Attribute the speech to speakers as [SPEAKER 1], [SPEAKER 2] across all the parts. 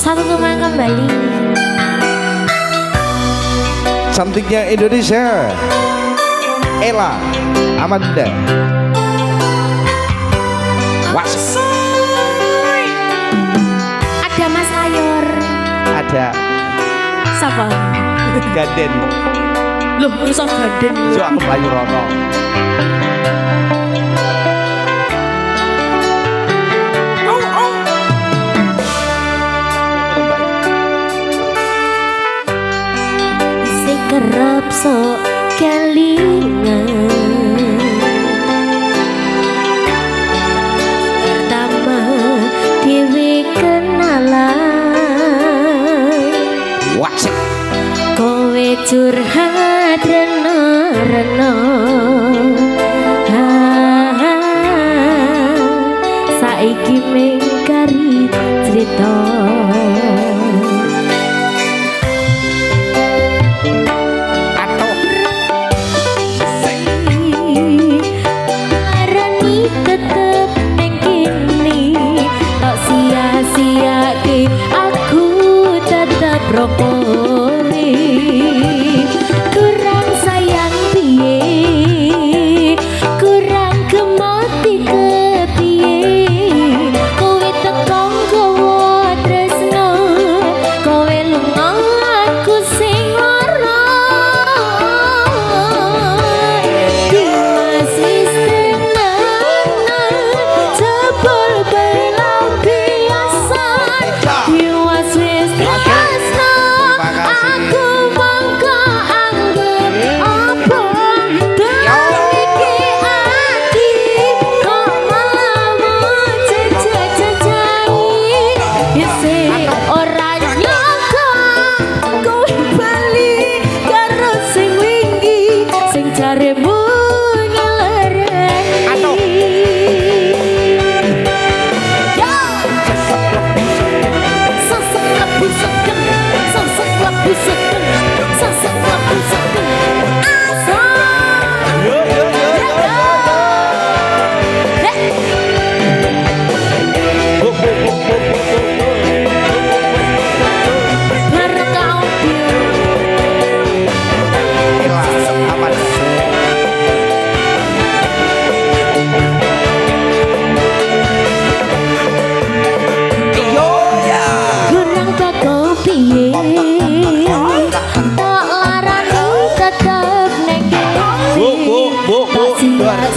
[SPEAKER 1] Satu teman kembali.
[SPEAKER 2] Cantiknya Indonesia, Ella Amanda.
[SPEAKER 1] Ada Mas Ayor.
[SPEAKER 2] Ada
[SPEAKER 1] Siapa?
[SPEAKER 2] Ganden.
[SPEAKER 1] Loh, bisa Ganden.
[SPEAKER 2] So aku Bayu Rono.
[SPEAKER 1] Kerap sok kelingan pertama dewi kenalan
[SPEAKER 2] Wasik
[SPEAKER 1] kowe curhat reno-reno saiki mengkari cerita Brokoli kurang sayang piye kurang kemati kepiye kowe tekong kowe tresno kowe lunga aku sing lara diwas tenan jebol pelampiasan diwas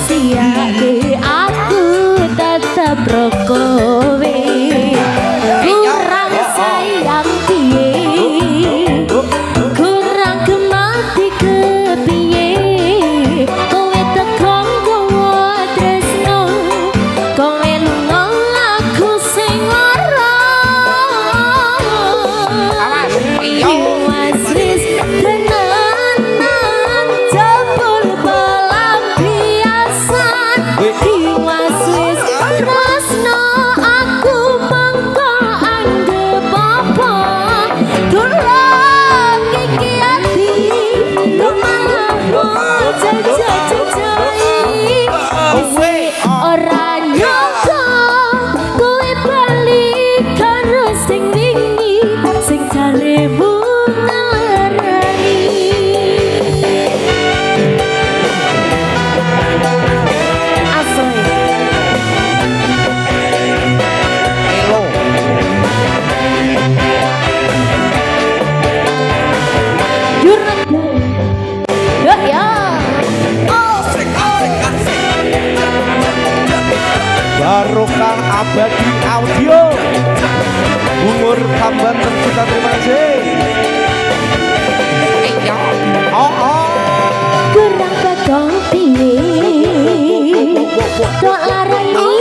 [SPEAKER 1] sia-sia aku tetap rokowe kurang sayang piye kurang kemati kepiye kowe tekong kowe tresno kowe lunga aku sing ora awas wis tenan jebul diwas wis tresno aku mangko anggap apa durung iki ati lumayan jajai ora nyangka kowe bali karo sing wingi sing jaremu ngelarani
[SPEAKER 2] Barokah Abadi Audio umur tambahan tercinta, terima kasih.
[SPEAKER 1] Kurang bakal piye tok larani